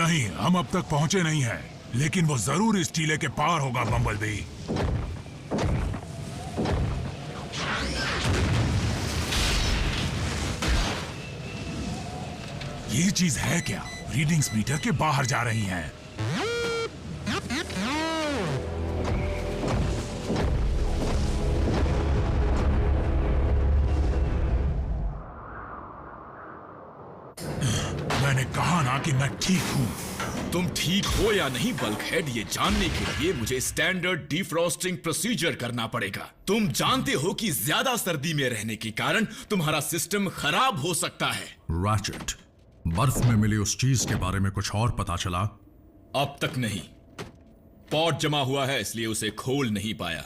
नहीं, हम अब तक पहुंचे नहीं हैं, लेकिन वो जरूर इस टीले के पार होगा बम्बलबी। ये चीज है क्या? रीडिंग्स मीटर के बाहर जा रही हैं। मैंने कहा ना कि मैं ठीक हूं। तुम ठीक हो या नहीं बल्कहेड, ये जानने के लिए मुझे स्टैंडर्ड डिफ्रॉस्टिंग प्रोसीजर करना पड़ेगा। तुम जानते हो कि ज्यादा सर्दी में रहने के कारण तुम्हारा सिस्टम खराब हो सकता है। रैचेट, बर्फ में मिली उस चीज के बारे में कुछ और पता चला? अब तक नहीं। पॉट जमा हुआ है, इसलिए उसे खोल नहीं पाया।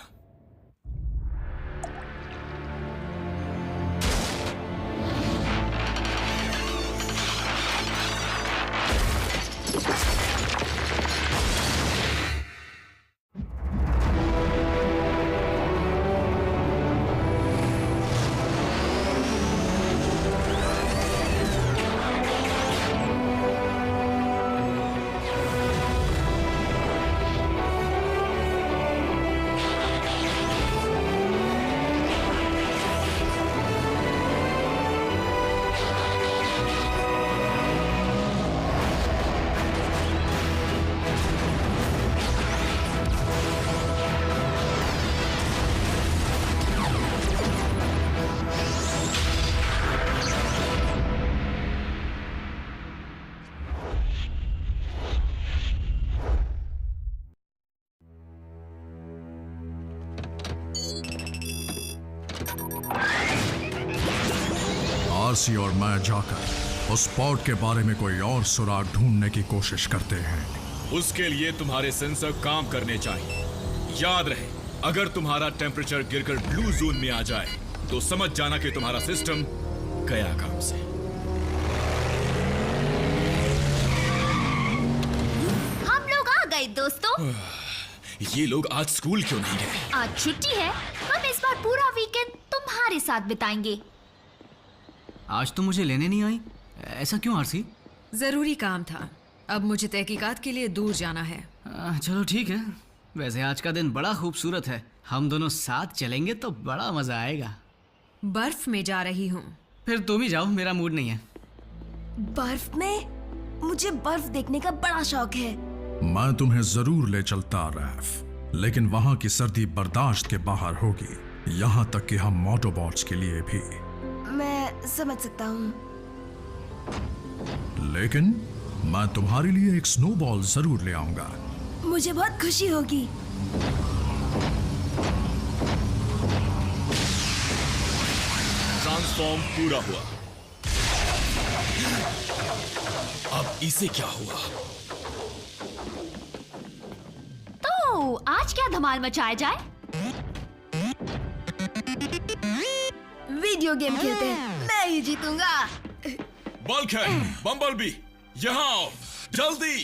आरसी और मैं जाकर उस स्पॉट के बारे में कोई और सुराग ढूंढने की कोशिश करते हैं। उसके लिए तुम्हारे सेंसर काम करने चाहिए। याद रहे, अगर तुम्हारा टेम्परेचर गिरकर ब्लू जोन में आ जाए तो समझ जाना कि तुम्हारा सिस्टम गया काम से। हम लोग आ गए दोस्तों। ये लोग आज स्कूल क्यों नहीं गए? आज छुट्टी है। हम इस बार पूरा वीकेंड तुम्हारे साथ बिताएंगे। आज तो मुझे लेने नहीं आई, ऐसा क्यों आरसी? जरूरी काम था। अब मुझे तहकीकात के लिए दूर जाना है। चलो ठीक है। वैसे आज का दिन बड़ा खूबसूरत है, हम दोनों साथ चलेंगे तो बड़ा मजा आएगा। बर्फ में जा रही हूँ। फिर तुम ही जाओ, मेरा मूड नहीं है। बर्फ में? मुझे बर्फ देखने का बड़ा शौक है। मैं तुम्हें जरूर ले चलता रैफ, लेकिन वहां की सर्दी बर्दाश्त के बाहर होगी, यहाँ तक कि हम मोटोबॉट्स के लिए भी। मैं समझ सकता हूँ, लेकिन मैं तुम्हारे लिए एक स्नोबॉल जरूर ले आऊंगा। मुझे बहुत खुशी होगी। ट्रांसफॉर्म पूरा हुआ। अब इसे क्या हुआ? तो आज क्या धमाल मचाया जाए? वीडियो गेम खेलते हैं, मैं ही जीतूंगा। बल्कहेड, बम्बलबी, यहाँ आओ, जल्दी।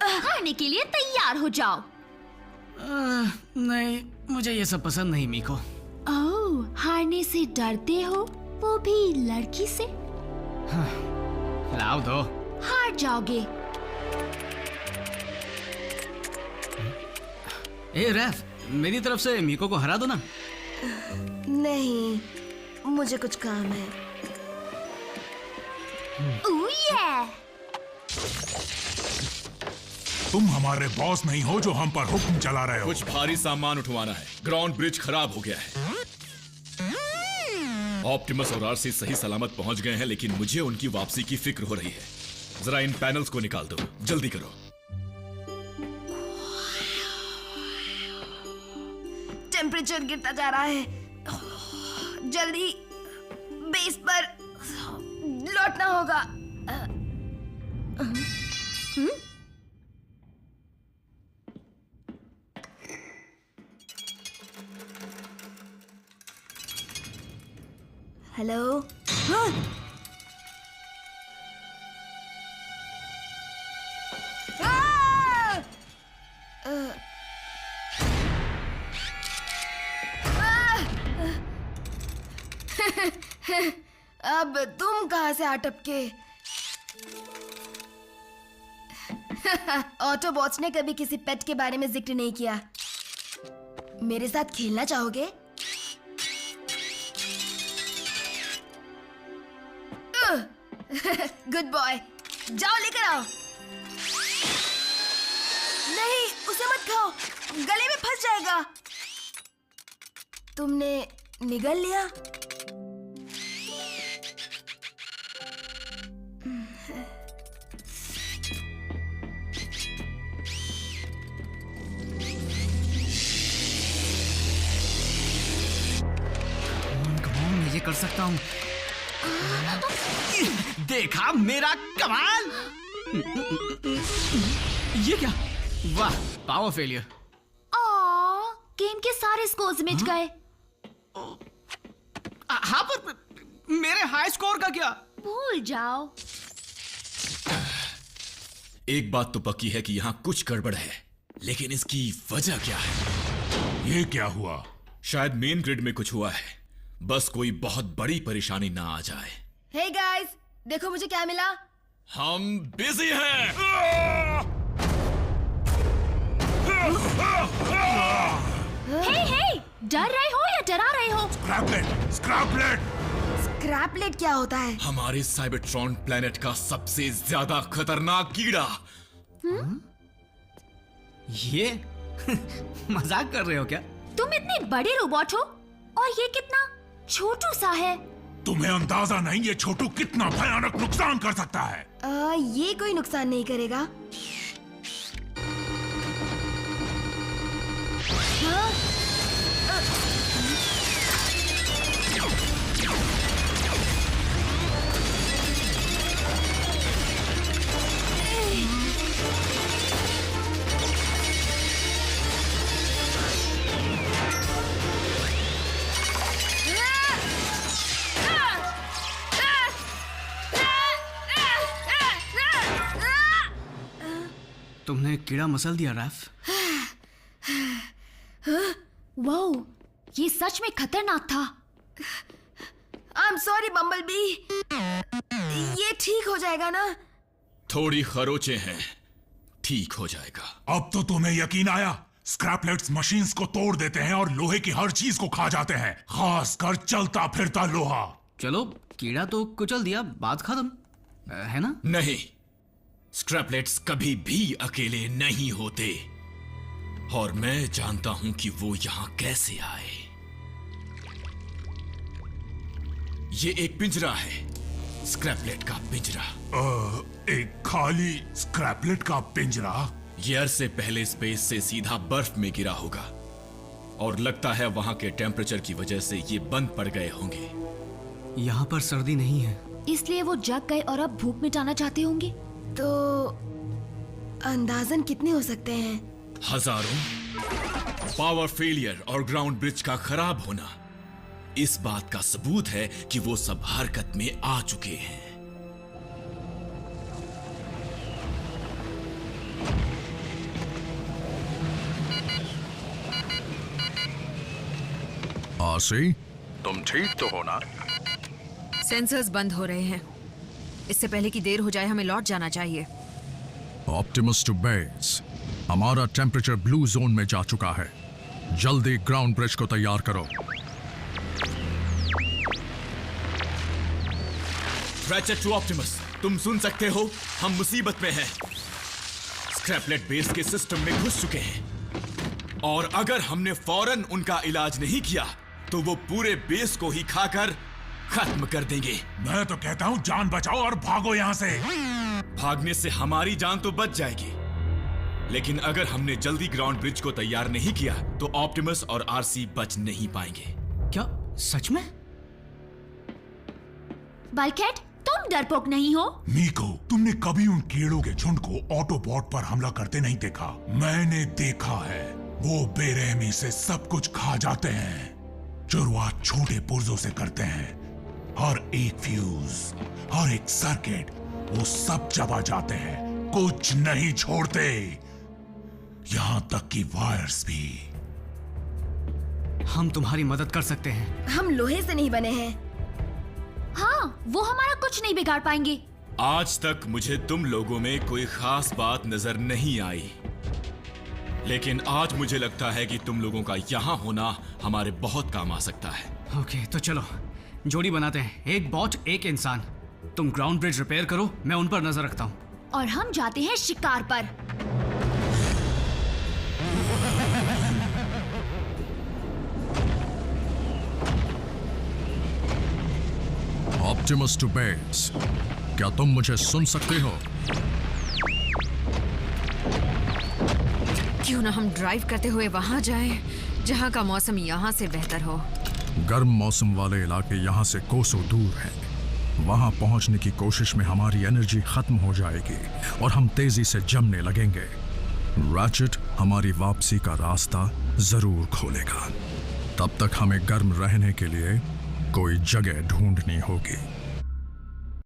हारने के लिए तैयार हो जाओ। नहीं, मुझे ये सब पसंद नहीं मीको। ओह, हारने से डरते हो, वो भी लड़की से? लाओ दो। हार जाओगे। ए रैफ, मेरी तरफ से मीको को हरा दो ना। नहीं, मुझे कुछ काम है। ओह ये! तुम हमारे बॉस नहीं हो जो हम पर हुक्म चला रहे हो। कुछ भारी सामान उठवाना है। ग्राउंड ब्रिज खराब हो गया है। ऑप्टिमस और आरसी सही सलामत पहुंच गए हैं, लेकिन मुझे उनकी वापसी की फिक्र हो रही है। जरा इन पैनल्स को निकाल दो, जल्दी करो। टेम्परेचर गिरता जा रहा है। जल्दी बेस पर लौटना होगा। हेलो। कहां से आ टपके। ऑटोबॉट्स ने कभी किसी पेट के बारे में जिक्र नहीं किया। मेरे साथ खेलना चाहोगे? गुड बॉय, जाओ लेकर आओ। नहीं, उसे मत खाओ, गले में फंस जाएगा। तुमने निगल लिया? मैं ये कर सकता हूँ। देखा मेरा कमाल। ये क्या? वाह, पावर फेलियर। गेम के सारे स्कोर्स मिट गए। हाँ, पर मेरे हाई स्कोर का क्या? भूल जाओ। एक बात तो पक्की है कि यहाँ कुछ गड़बड़ है, लेकिन इसकी वजह क्या है? ये क्या हुआ? शायद मेन ग्रिड में कुछ हुआ है। बस कोई बहुत बड़ी परेशानी ना आ जाए। हे गाइस, देखो मुझे क्या मिला। हम बिजी हैं। हे, डर रहे हो या डरा रहे हो? स्क्रैपलेट, स्क्रैपलेट। स्क्रैपलेट क्या होता है? हमारे साइबरट्रॉन प्लेनेट का सबसे ज्यादा खतरनाक कीड़ा। ये मजाक कर रहे हो क्या? तुम इतने बड़े रोबोट हो और ये कितना छोटू सा है। तुम्हें अंदाजा नहीं ये छोटू कितना भयानक नुकसान कर सकता है। ये कोई नुकसान नहीं करेगा। हाँ? तुमने कीड़ा मसल दिया रैफ। वाओ, ये सच में खतरनाक था। I'm sorry bumblebee. ये ठीक हो जाएगा ना? थोड़ी खरोचे हैं, ठीक हो जाएगा। अब तो तुम्हें यकीन आया? स्क्रैपलेट्स मशीन्स को तोड़ देते हैं और लोहे की हर चीज को खा जाते हैं, खासकर चलता फिरता लोहा। चलो, कीड़ा तो कुचल दिया, बात खत्म, है ना? नहीं, स्क्रैपलेट्स कभी भी अकेले नहीं होते, और मैं जानता हूं कि वो यहां कैसे आए। ये एक पिंजरा है, स्क्रैपलेट का पिंजरा। एक खाली स्क्रैपलेट का पिंजरा? ये अरसे पहले स्पेस से सीधा बर्फ में गिरा होगा, और लगता है वहां के टेम्परेचर की वजह से ये बंद पड़ गए होंगे। यहाँ पर सर्दी नहीं है, इसलिए वो जग गए और अब भूख मिटाना चाहते होंगे। तो अंदाजन कितने हो सकते हैं? हजारों। पावर फेलियर और ग्राउंड ब्रिज का खराब होना इस बात का सबूत है कि वो सब हरकत में आ चुके हैं। आरसी, तुम ठीक तो हो ना? सेंसर्स बंद हो रहे हैं। इससे पहले कि देर हो जाए हमें लौट जाना चाहिए। Optimus to base. हमारा टेम्परेचर ब्लू जोन में जा चुका है। जल्दी ग्राउंड ब्रिज को तैयार करो। रैचेट टू ऑप्टिमस, तुम सुन सकते हो? हम मुसीबत में हैं। स्क्रैपलेट बेस के सिस्टम में घुस चुके हैं, और अगर हमने फौरन उनका इलाज नहीं किया तो वो पूरे बेस को ही खाकर खत्म कर देंगे। मैं तो कहता हूँ जान बचाओ और भागो यहाँ से। भागने से हमारी जान तो बच जाएगी, लेकिन अगर हमने जल्दी ग्राउंड ब्रिज को तैयार नहीं किया तो ऑप्टिमस और आरसी बच नहीं पाएंगे। क्या सच में? बल्कहेड, तुम डरपोक नहीं हो? मीको, तुमने कभी उन कीड़ों के झुंड को ऑटोबॉट पर हमला करते नहीं देखा? मैंने देखा है। वो बेरहमी से सब कुछ खा जाते हैं। शुरुआत छोटे पुर्जों से करते हैं। हर एक फ्यूज, हर एक सर्किट, वो सब चबा जाते हैं, कुछ नहीं छोड़ते, यहां तक कि वायर्स भी। हम तुम्हारी मदद कर सकते हैं। हम लोहे से नहीं बने हैं। हाँ, वो हमारा कुछ नहीं बिगाड़ पाएंगे। आज तक मुझे तुम लोगों में कोई खास बात नजर नहीं आई, लेकिन आज मुझे लगता है कि तुम लोगों का यहाँ होना हमारे बहुत काम आ सकता है। ओके, तो चलो जोड़ी बनाते हैं, एक बॉट एक इंसान। तुम ग्राउंड ब्रिज रिपेयर करो, मैं उन पर नजर रखता हूँ। और हम जाते हैं शिकार पर। ऑप्टिमस टू बेस, क्या तुम मुझे सुन सकते हो? क्यों ना हम ड्राइव करते हुए वहां जाएं, जहां का मौसम यहाँ से बेहतर हो। गर्म मौसम वाले इलाके यहाँ से कोसों दूर हैं। वहां पहुंचने की कोशिश में हमारी एनर्जी खत्म हो जाएगी और हम तेजी से जमने लगेंगे। रैचेट हमारी वापसी का रास्ता जरूर खोलेगा। तब तक हमें गर्म रहने के लिए कोई जगह ढूंढनी होगी।